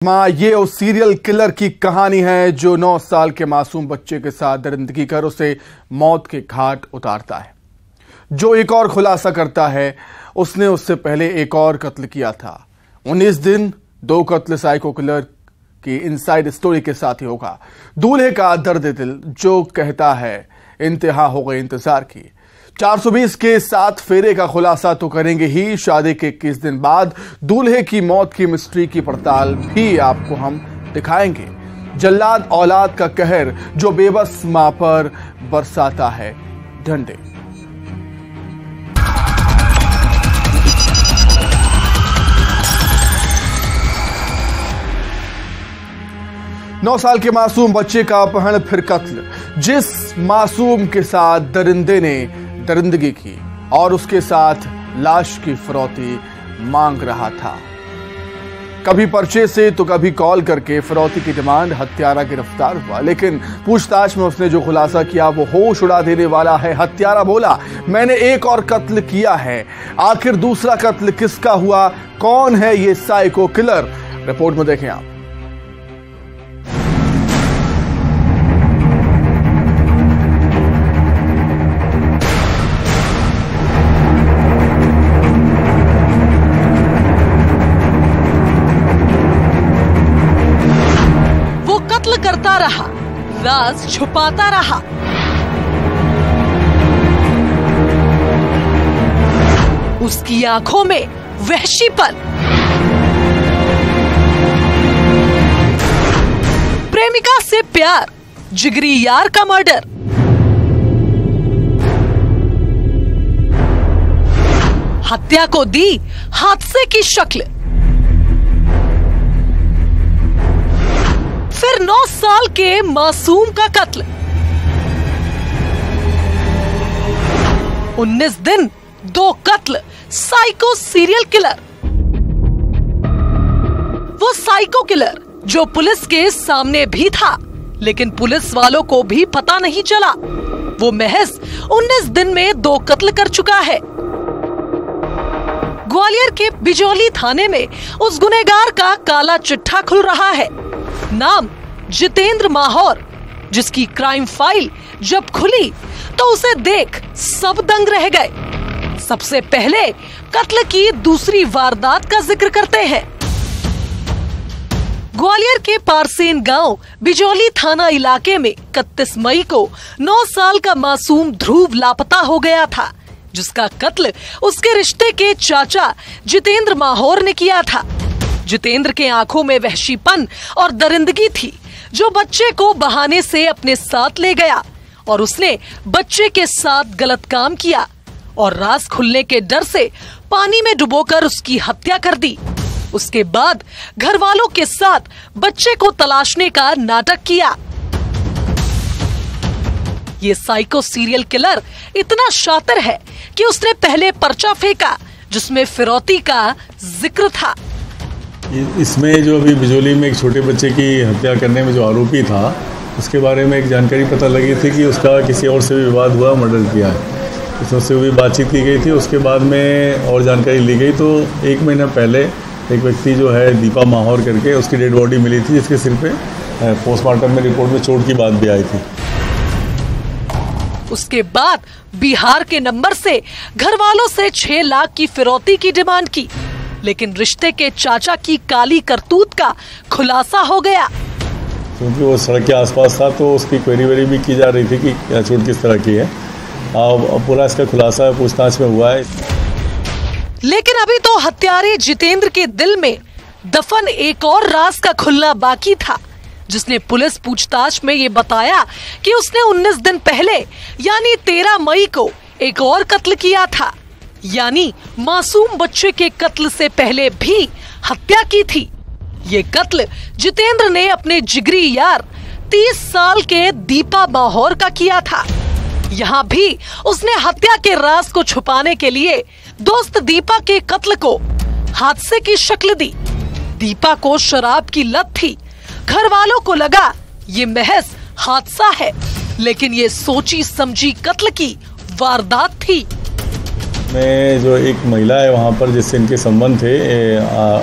ये उस serial killer की कहानी है जो 9 साल के मासूम बच्चे के साथ दरिंदगी कर उसे मौत के घाट उतारता है। जो एक और खुलासा करता है, उसने उससे पहले एक और कत्ल किया था। 19 दिन 2 कत्ल साइको किलर की इनसाइड स्टोरी के साथ ही होगा। दूल्हे का दर्द दिल जो कहता है इंतहा हो गई इंतजार की। 420 के 7 फेरे का खुलासा तो करेंगे ही, शादी के 21 दिन बाद दूल्हे की मौत की मिस्ट्री की पड़ताल भी आपको हम दिखाएंगे। जल्लाद औलाद का कहर जो बेबस मां पर बरसाता है डंडे। नौ साल के मासूम बच्चे का अपहरण फिर कत्ल। जिस मासूम के साथ दरिंदे ने दरिंदगी की और उसके साथ लाश की फिरौती मांग रहा था। कभी पर्चे से तो कभी कॉल करके फिरौती की डिमांड हत्यारा गिरफ्तार हुआ, लेकिन पूछताछ में उसने जो खुलासा किया वो होश उड़ा देने वाला है। हत्यारा बोला, मैंने एक और कत्ल किया है। आखिर दूसरा कत्ल किसका हुआ? कौन है ये साइको किलर? रिपोर्ट में देखें आप। करता रहा, राज छुपाता रहा। उसकी आंखों में वहशीपन। प्रेमिका से प्यार, जिगरी यार का मर्डर। हत्या को दी हादसे की शक्ल। फिर 9 साल के मासूम का कत्ल। 19 दिन 2 कत्ल, साइको सीरियल किलर। वो साइको किलर जो पुलिस के सामने भी था, लेकिन पुलिस वालों को भी पता नहीं चला। वो महज 19 दिन में 2 कत्ल कर चुका है। ग्वालियर के बिजौली थाने में उस गुनहगार का काला चिट्ठा खुल रहा है। नाम जितेंद्र माहौर, जिसकी क्राइम फाइल जब खुली तो उसे देख सब दंग रह गए। सबसे पहले कत्ल की दूसरी वारदात का जिक्र करते हैं। ग्वालियर के पारसेन गांव बिजौली थाना इलाके में 31 मई को 9 साल का मासूम ध्रुव लापता हो गया था, जिसका कत्ल उसके रिश्ते के चाचा जितेंद्र माहौर ने किया था। जितेंद्र के आंखों में वहशीपन और दरिंदगी थी, जो बच्चे को बहाने से अपने साथ ले गया और उसने बच्चे के साथ गलत काम किया और राज खुलने के डर से पानी में डुबोकर उसकी हत्या कर दी। उसके बाद घर वालों के साथ बच्चे को तलाशने का नाटक किया। ये साइको सीरियल किलर इतना शातिर है कि उसने पहले पर्चा फेंका जिसमें फिरौती का जिक्र था। इसमें जो अभी बिजौली में एक छोटे बच्चे की हत्या करने में जो आरोपी था, उसके बारे में एक जानकारी पता लगी थी कि उसका किसी और से भी विवाद हुआ, मर्डर किया है। उससे भी बातचीत की गई थी। उसके बाद में और जानकारी ली गई तो 1 महीना पहले एक व्यक्ति जो है दीपा माहौर करके, उसकी डेड बॉडी मिली थी, जिसके सिर पे पोस्टमार्टम में रिपोर्ट में चोट की बात भी आई थी। उसके बाद बिहार के नंबर से घर वालों से 6 लाख की फिरौती की डिमांड की, लेकिन रिश्ते के चाचा की काली करतूत का खुलासा हो गया। क्योंकि वो सड़क के आसपास था तो उसकी क्वेरी वेरी भी की जा रही थी कि चोट किस तरह की है। अब पूरा इसका खुलासा पूछताछ में हुआ है। लेकिन अभी तो हत्यारे जितेंद्र के दिल में दफन एक और राज का खुलना बाकी था, जिसने पुलिस पूछताछ में ये बताया कि उसने 19 दिन पहले यानी 13 मई को एक और कत्ल किया था। यानी मासूम बच्चे के कत्ल से पहले भी हत्या की थी। ये कत्ल जितेंद्र ने अपने जिगरी यार 30 साल के दीपा माहौर का किया था। यहाँ भी उसने हत्या के राज को छुपाने के लिए दोस्त दीपा के कत्ल को हादसे की शक्ल दी। दीपा को शराब की लत थी। घर वालों को लगा ये महज हादसा है, लेकिन ये सोची समझी कत्ल की वारदात थी। में जो एक महिला है वहाँ पर जिससे इनके संबंध थे,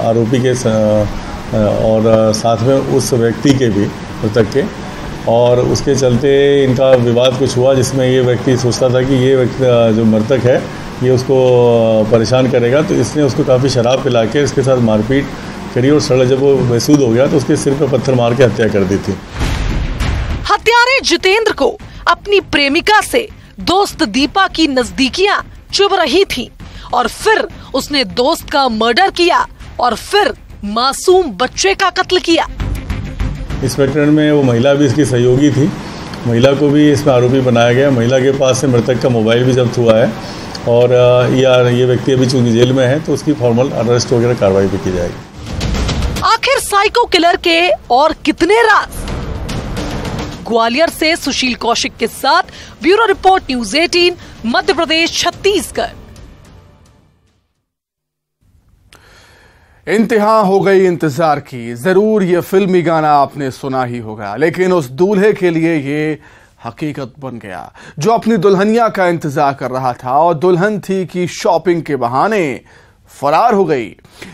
आरोपी के और साथ में उस व्यक्ति के भी, मृतक के, और उसके चलते इनका विवाद कुछ हुआ जिसमें ये व्यक्ति सोचता था कि ये व्यक्ति जो मृतक है ये उसको परेशान करेगा, तो इसने उसको काफ़ी शराब पिला के इसके साथ मारपीट करी और सड़क जब वो बेसुध हो गया तो उसके सिर पे पत्थर मार के हत्या कर दी थी। हत्यारे जितेंद्र को अपनी प्रेमिका से दोस्त दीपा की नजदीकियां चुभ रही थी और फिर उसने दोस्त का मर्डर किया और फिर मासूम बच्चे का कत्ल किया। इस प्रकरण में वो महिला भी इसकी सहयोगी थी, महिला को भी इसमें आरोपी बनाया गया। महिला के पास से मृतक का मोबाइल भी जब्त हुआ है और ये व्यक्ति अभी चूंकि जेल में है तो उसकी फॉर्मल अरेस्ट वगैरह कार्रवाई भी की जाएगी। आखिर साइको किलर के और कितने राज? ग्वालियर से सुशील कौशिक के साथ bureau report, news 18, Madhya Pradesh, Chhattisgarh. इंतहा हो गई इंतजार की। जरूर ये फिल्मी गाना आपने सुना ही होगा, लेकिन उस दूल्हे के लिए ये हकीकत बन गया जो अपनी दुल्हनिया का इंतजार कर रहा था और दुल्हन थी कि शॉपिंग के बहाने फरार हो गई।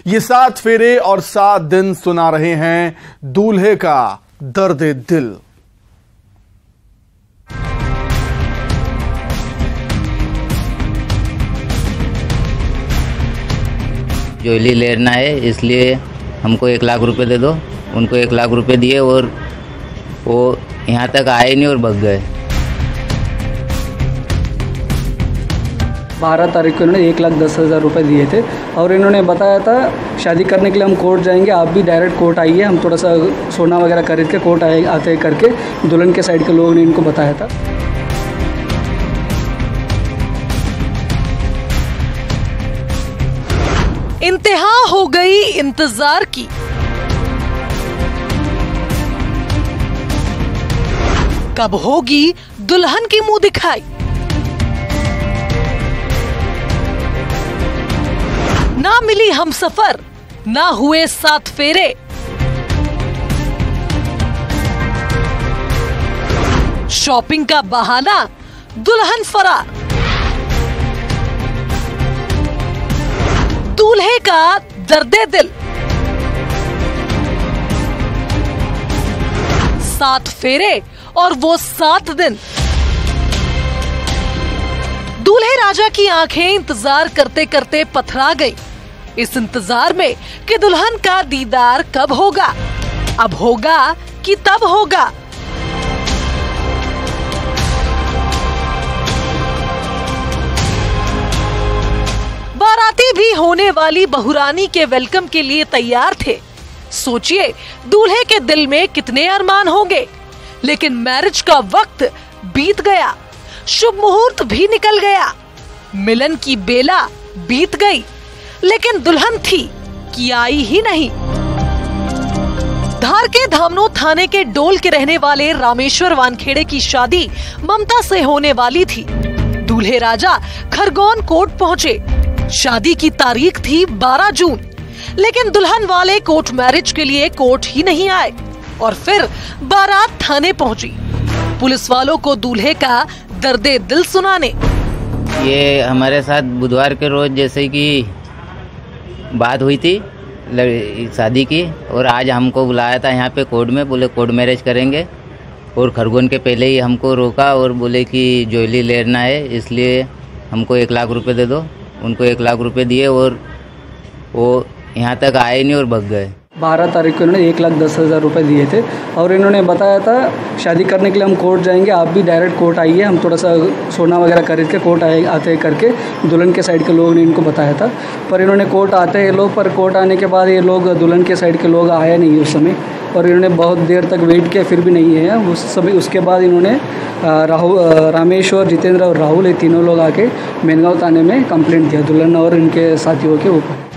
ये 7 फेरे और 7 दिन सुना रहे हैं दूल्हे का दर्द दिल। ज्वेलरी लेना है इसलिए हमको 1 लाख रुपए दे दो। उनको 1 लाख रुपए दिए और वो यहाँ तक आए नहीं और भाग गए। 12 तारीख को इन्होंने 1,10,000 रुपये दिए थे और इन्होंने बताया था शादी करने के लिए हम कोर्ट जाएंगे, आप भी डायरेक्ट कोर्ट आइए, हम थोड़ा सा सोना वगैरह खरीद के कोर्ट आते करके दुल्हन के साइड के लोगों ने इनको बताया था। इंतहा हो गई इंतजार की। कब होगी दुल्हन की मुंह दिखाई? ना मिली हमसफर, ना हुए 7 फेरे। शॉपिंग का बहाना, दुल्हन फरार। दूल्हे का दर्दे दिल। 7 फेरे और वो 7 दिन। दूल्हे राजा की आंखें इंतजार करते करते पथरा गई, इस इंतजार में कि दुल्हन का दीदार कब होगा, अब होगा कि तब होगा। बाराती भी होने वाली बहुरानी के वेलकम के लिए तैयार थे। सोचिए दूल्हे के दिल में कितने अरमान होंगे, लेकिन मैरिज का वक्त बीत गया, शुभ मुहूर्त भी निकल गया, मिलन की बेला बीत गई, लेकिन दुल्हन थी कि आई ही नहीं। धार के धामनो थाने के डोल के रहने वाले रामेश्वर वानखेड़े की शादी ममता से होने वाली थी। दूल्हे राजा खरगोन कोर्ट पहुंचे। शादी की तारीख थी 12 जून, लेकिन दुल्हन वाले कोर्ट मैरिज के लिए कोर्ट ही नहीं आए और फिर बारात थाने पहुंची, पुलिस वालों को दूल्हे का दर्दे दिल सुनाने। ये हमारे साथ बुधवार के रोज जैसे कि बात हुई थी शादी की, और आज हमको बुलाया था यहाँ पे कोर्ट में, बोले कोर्ट मैरिज करेंगे। और खरगोन के पहले ही हमको रोका और बोले कि ज्वेलरी लेना है इसलिए हमको 1 लाख रुपए दे दो। उनको 1 लाख रुपए दिए और वो यहाँ तक आए नहीं और भाग गए। 12 तारीख को इन्होंने 1,10,000 रुपये दिए थे और इन्होंने बताया था शादी करने के लिए हम कोर्ट जाएंगे, आप भी डायरेक्ट कोर्ट आइए, हम थोड़ा सा सोना वगैरह खरीद के कोर्ट आते करके दुल्हन के साइड के लोगों ने इनको बताया था। पर इन्होंने कोर्ट आते हैं लोग, पर कोर्ट आने के बाद ये लोग दुल्हन के साइड के लोग आए नहीं उस समय, और इन्होंने बहुत देर तक वेट किया फिर भी नहीं है उस समय। उसके बाद इन्होंने रामेश्वर, जितेंद्र और राहुल, ये तीनों लोग आके मेनगांव थाने में कंप्लेंट दिया दुल्हन और इनके साथियों के ऊपर।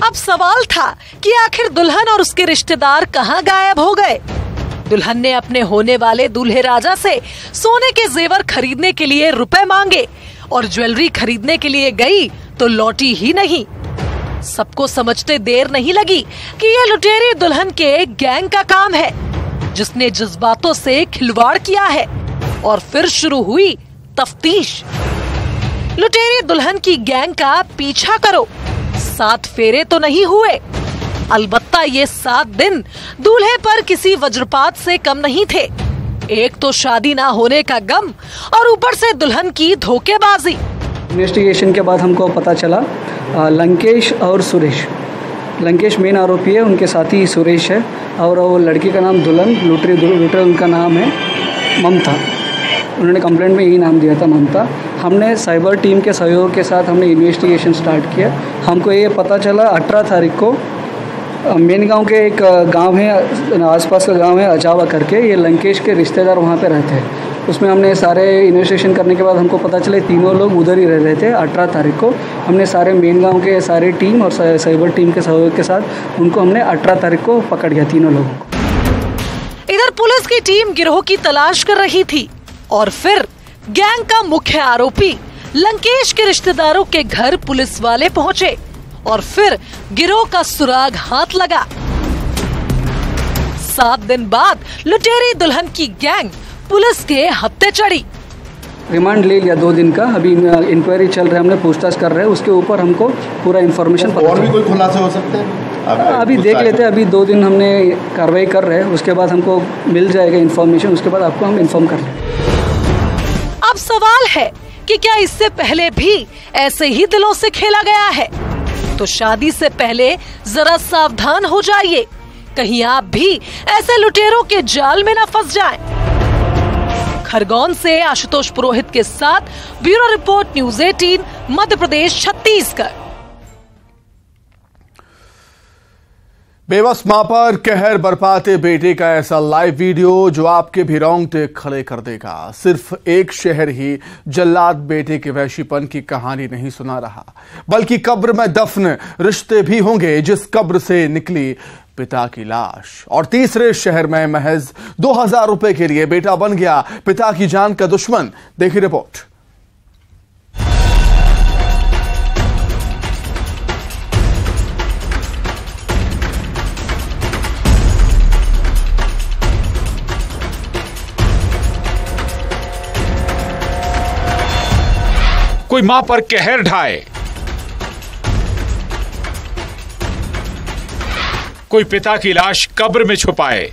अब सवाल था कि आखिर दुल्हन और उसके रिश्तेदार कहां गायब हो गए। दुल्हन ने अपने होने वाले दूल्हे राजा से सोने के जेवर खरीदने के लिए रुपए मांगे और ज्वेलरी खरीदने के लिए गई तो लौटी ही नहीं। सबको समझते देर नहीं लगी कि ये लुटेरी दुल्हन के गैंग का काम है, जिसने जज्बातों से खिलवाड़ किया है। और फिर शुरू हुई तफ्तीश। लुटेरी दुल्हन की गैंग का पीछा करो, 7 फेरे तो नहीं हुए, अलबत्ता ये 7 दिन दूल्हे पर किसी वज्रपात से कम नहीं थे। एक तो शादी ना होने का गम और ऊपर से दुल्हन की धोखेबाजी। इन्वेस्टिगेशन के बाद हमको पता चला लंकेश और सुरेश, लंकेश मेन आरोपी है, उनके साथी सुरेश है और वो लड़की का नाम दुल्हन, लुटेरे उनका नाम है ममता। उन्होंने कंप्लेंट में यही नाम दिया था, ममता। हमने साइबर टीम के सहयोग के साथ हमने इन्वेस्टिगेशन स्टार्ट किया। हमको ये पता चला 18 तारीख को मेन गांव के एक गांव है, आसपास का गांव है अजावा करके, ये लंकेश के रिश्तेदार वहाँ पे रहते हैं। उसमें हमने सारे इन्वेस्टिगेशन करने के बाद हमको पता चला तीनों लोग उधर ही रह रहे थे। 18 तारीख को हमने सारे मेन गांव के सारे टीम और साइबर टीम के सहयोग के साथ उनको हमने 18 तारीख को पकड़ गया, तीनों लोगों को। इधर पुलिस की टीम गिरोह की तलाश कर रही थी और फिर गैंग का मुख्य आरोपी लंकेश के रिश्तेदारों के घर पुलिस वाले पहुंचे और फिर गिरोह का सुराग हाथ लगा। 7 दिन बाद लुटेरी दुल्हन की गैंग पुलिस के हत्थे चढ़ी। रिमांड ले लिया 2 दिन का, अभी इंक्वायरी चल रहा है, हमने पूछताछ कर रहे हैं, उसके ऊपर हमको पूरा इन्फॉर्मेशन पता। और भी कोई खुलासे हो सकते हैं अभी देख लेते हैं। अभी 2 दिन हमने कार्रवाई कर रहे हैं, उसके बाद हमको मिल जाएगा इन्फॉर्मेशन, उसके बाद आपको हम इन्फॉर्म कर लेंगे। अब सवाल है कि क्या इससे पहले भी ऐसे ही दिलों से खेला गया है? तो शादी से पहले जरा सावधान हो जाइए, कहीं आप भी ऐसे लुटेरों के जाल में न फंस जाएं। खरगोन से आशुतोष पुरोहित के साथ bureau report, news 18, Madhya Pradesh, Chhattisgarh. बेबस मां पर कहर बरपाते बेटे का ऐसा लाइव वीडियो जो आपके भी रोंगटे खड़े कर देगा। सिर्फ एक शहर ही जल्लाद बेटे के वैश्यपन की कहानी नहीं सुना रहा, बल्कि कब्र में दफन रिश्ते भी होंगे जिस कब्र से निकली पिता की लाश। और तीसरे शहर में महज 2000 रुपए के लिए बेटा बन गया पिता की जान का दुश्मन। देखिए रिपोर्ट। कोई मां पर कहर ढाए, कोई पिता की लाश कब्र में छुपाए,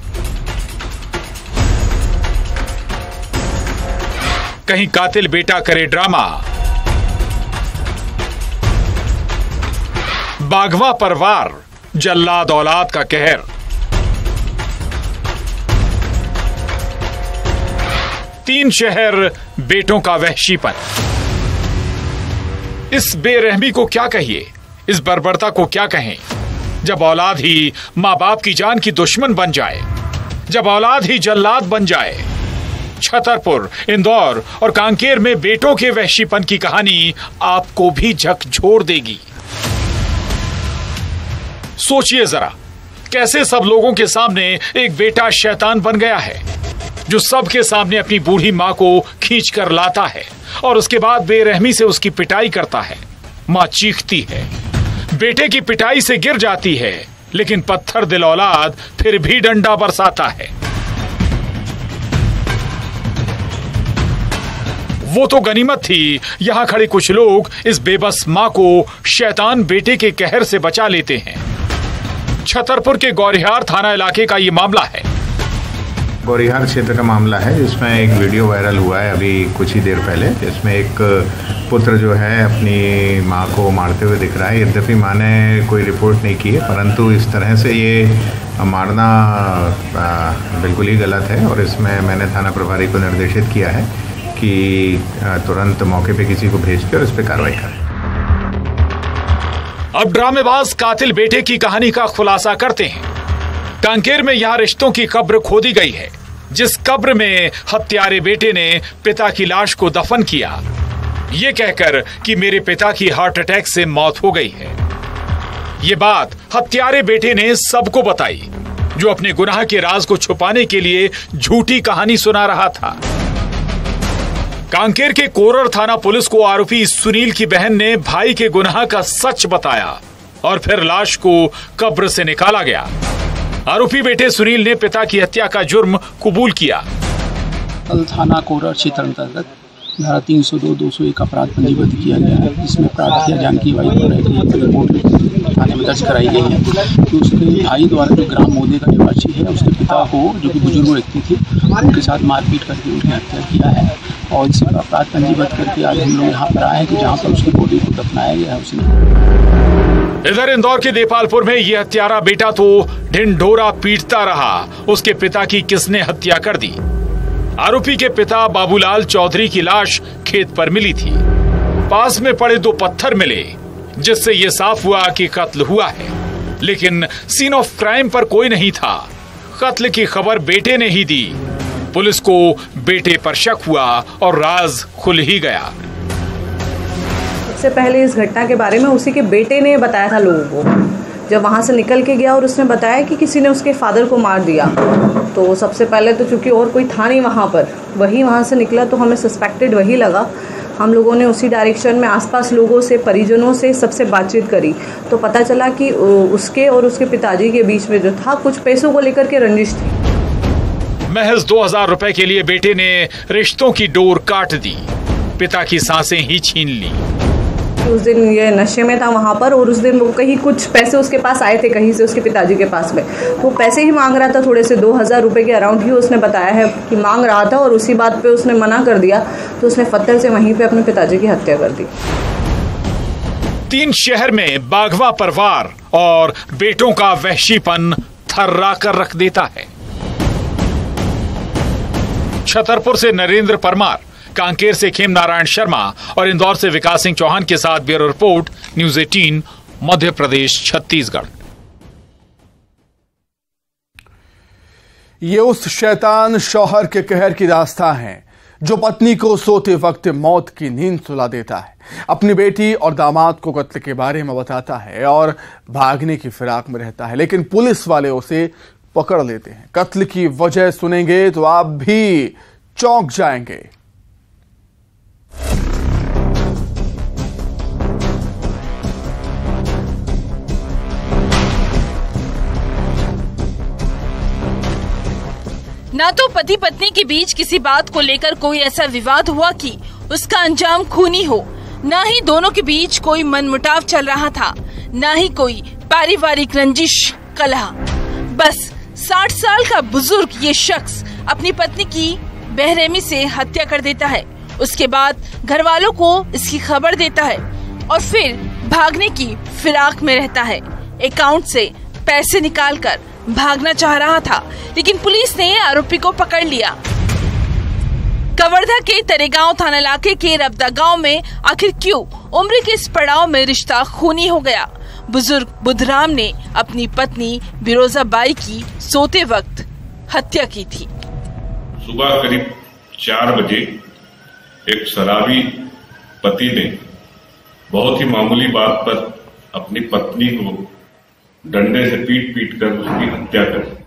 कहीं कातिल बेटा करे ड्रामा। बागवा परवार, जल्लाद औलाद का कहर। 3 शहर, बेटों का वहशीपन। इस बेरहमी को क्या कहिए, इस बर्बरता को क्या कहें, जब औलाद ही मां बाप की जान की दुश्मन बन जाए, जब औलाद ही जल्लाद बन जाए। छतरपुर, इंदौर और कांकेर में बेटों के वहशीपन की कहानी आपको भी झकझोर देगी। सोचिए जरा, कैसे सब लोगों के सामने एक बेटा शैतान बन गया है, जो सबके सामने अपनी बूढ़ी मां को खींच कर लाता है और उसके बाद बेरहमी से उसकी पिटाई करता है। मां चीखती है, बेटे की पिटाई से गिर जाती है, लेकिन पत्थर दिल औलाद फिर भी डंडा बरसाता है। वो तो गनीमत थी, यहां खड़े कुछ लोग इस बेबस मां को शैतान बेटे के कहर से बचा लेते हैं। छतरपुर के गौरिहार थाना इलाके का ये मामला है। गौरिहार क्षेत्र का मामला है, जिसमें एक वीडियो वायरल हुआ है अभी कुछ ही देर पहले, जिसमें एक पुत्र जो है अपनी मां को मारते हुए दिख रहा है। यद्यपि मां ने कोई रिपोर्ट नहीं की है, परंतु इस तरह से ये मारना बिल्कुल ही गलत है और इसमें मैंने थाना प्रभारी को निर्देशित किया है कि तुरंत मौके पे किसी को भेजकर इस पर कार्रवाई करें। अब ड्रामेबाज कातिल बेटे की कहानी का खुलासा करते हैं। कांकेर में यहां रिश्तों की कब्र खोदी गई है, जिस कब्र में हत्यारे बेटे ने पिता की लाश को दफन किया, ये कहकर कि मेरे पिता की हार्ट अटैक से मौत हो गई है। ये बात हत्यारे बेटे ने सबको बताई, जो अपने गुनाह के राज को छुपाने के लिए झूठी कहानी सुना रहा था। कांकेर के कोरर थाना पुलिस को आरोपी सुनील की बहन ने भाई के गुनाह का सच बताया और फिर लाश को कब्र से निकाला गया। आरोपी बेटे सुनील ने पिता की हत्या का जुर्म कबूल किया। कल थाना कोरर क्षेत्र अंतर्गत धारा 302, 201 अपराध पंजीबद्ध किया गया है, जिसमें अपराध हत्या जानकी वाई को रिपोर्ट थाने में दर्ज कराई गई है कि उसके भाई द्वारा जो ग्राम मोदी का निवासी है उसके पिता को, जो कि बुजुर्ग व्यक्ति थे, उनके साथ मारपीट करके उनकी हत्या किया है और इसी पर अपराध पंजीबद्ध करके आज हम लोग यहाँ पर आए हैं कि जहाँ पर उसकी बॉडी को दफनाया गया है उसने। इधर इंदौर के देपालपुर में यह हत्यारा बेटा तो ढिंढोरा पीटता रहा, उसके पिता की किसने हत्या कर दी। आरोपी के पिता बाबूलाल चौधरी की लाश खेत पर मिली थी। पास में पड़े 2 पत्थर मिले, जिससे यह साफ हुआ कि कत्ल हुआ है, लेकिन सीन ऑफ क्राइम पर कोई नहीं था। कत्ल की खबर बेटे ने ही दी। पुलिस को बेटे पर शक हुआ और राज खुल ही गया। सबसे पहले इस घटना के बारे में उसी के बेटे ने बताया था लोगों को। जब वहाँ से निकल के गया और उसने बताया कि किसी ने उसके फादर को मार दिया, तो सबसे पहले तो चूंकि और कोई था नहीं वहाँ पर, वही वहाँ से निकला तो हमें सस्पेक्टेड वही लगा। हम लोगों ने उसी डायरेक्शन में आसपास लोगों से, परिजनों से, सबसे बातचीत करी तो पता चला कि उसके और उसके पिताजी के बीच में जो था कुछ पैसों को लेकर के रंजिश थी। महज 2000 रुपए के लिए बेटे ने रिश्तों की डोर काट दी, पिता की सांसें ही छीन ली। उस दिन ये नशे में था वहाँ पर और उस दिन वो कहीं कुछ पैसे उसके पास आए थे कहीं से उसके पिताजी के पास में, वो पैसे ही मांग रहा था, थोड़े से 2000 रुपये के अराउंड ही उसने बताया है कि मांग रहा था और उसी बात पे उसने मना कर दिया तो उसने पत्थर से वहीं पे अपने पिताजी की हत्या कर दी। 3 शहर में बाघवा परिवार और बेटों का वहशीपन थर्रा कर रख देता है। छतरपुर से नरेंद्र परमार, कांकेर से खेम नारायण शर्मा और इंदौर से विकास सिंह चौहान के साथ bureau report, news 18, Madhya Pradesh, Chhattisgarh. ये उस शैतान शौहर के कहर की दास्तां है जो पत्नी को सोते वक्त मौत की नींद सुला देता है, अपनी बेटी और दामाद को कत्ल के बारे में बताता है और भागने की फिराक में रहता है, लेकिन पुलिस वाले उसे पकड़ लेते हैं। कत्ल की वजह सुनेंगे तो आप भी चौंक जाएंगे। ना तो पति पत्नी के बीच किसी बात को लेकर कोई ऐसा विवाद हुआ कि उसका अंजाम खूनी हो, ना ही दोनों के बीच कोई मनमुटाव चल रहा था, ना ही कोई पारिवारिक रंजिश कलह। बस 60 साल का बुजुर्ग ये शख्स अपनी पत्नी की बेरहमी से हत्या कर देता है। उसके बाद घर वालों को इसकी खबर देता है और फिर भागने की फिराक में रहता है। अकाउंट से पैसे निकालकर भागना चाह रहा था, लेकिन पुलिस ने आरोपी को पकड़ लिया। कवर्धा के तरेगांव थाना इलाके के रबदा गांव में आखिर क्यों उम्र के इस पड़ाव में रिश्ता खूनी हो गया। बुजुर्ग बुधराम ने अपनी पत्नी बिरोजा बाई की सोते वक्त हत्या की थी। सुबह करीब 4 बजे एक शराबी पति ने बहुत ही मामूली बात पर अपनी पत्नी को डंडे से पीट कर उसकी हत्या कर दी।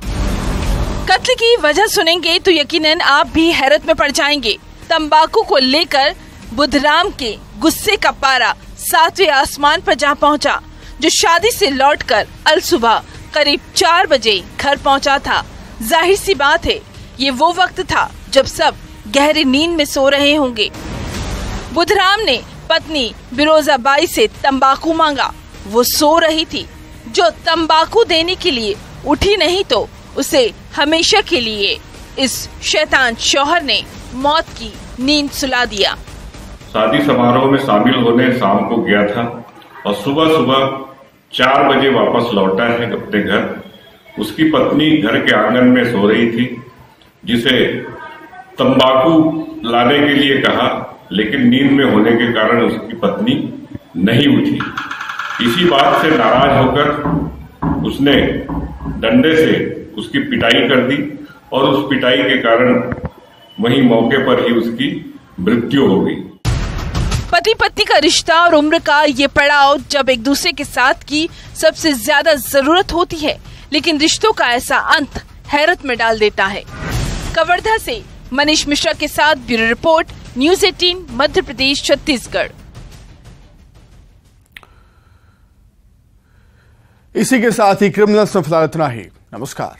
कत्ल की वजह सुनेंगे तो यकीनन आप भी हैरत में पड़ जाएंगे। तंबाकू को लेकर बुधराम के गुस्से का पारा 7वें आसमान पर जा पहुंचा। जो शादी से लौटकर अल सुबह करीब 4 बजे घर पहुंचा था। जाहिर सी बात है ये वो वक्त था जब सब गहरी नींद में सो रहे होंगे। बुधराम ने पत्नी बिरोजा बाई से तंबाकू मांगा। वो सो रही थी। जो तंबाकू देने के लिए उठी नहीं तो उसे हमेशा के लिए इस शैतान शौहर ने मौत की नींद सुला दिया। शादी समारोह में शामिल होने शाम को गया था और सुबह 4 बजे वापस लौटा है अपने घर। उसकी पत्नी घर के आंगन में सो रही थी, जिसे तंबाकू लाने के लिए कहा, लेकिन नींद में होने के कारण उसकी पत्नी नहीं उठी। इसी बात से नाराज होकर उसने डंडे से उसकी पिटाई कर दी और उस पिटाई के कारण वहीं मौके पर ही उसकी मृत्यु हो गई। पति पत्नी का रिश्ता और उम्र का ये पड़ाव जब एक दूसरे के साथ की सबसे ज्यादा जरूरत होती है, लेकिन रिश्तों का ऐसा अंत हैरत में डाल देता है। कवर्धा से मनीष मिश्रा के साथ bureau report, news 18, Madhya Pradesh, Chhattisgarh. इसी के साथ ही क्रिमिनल्स में फिलहाल इतना ही। नमस्कार।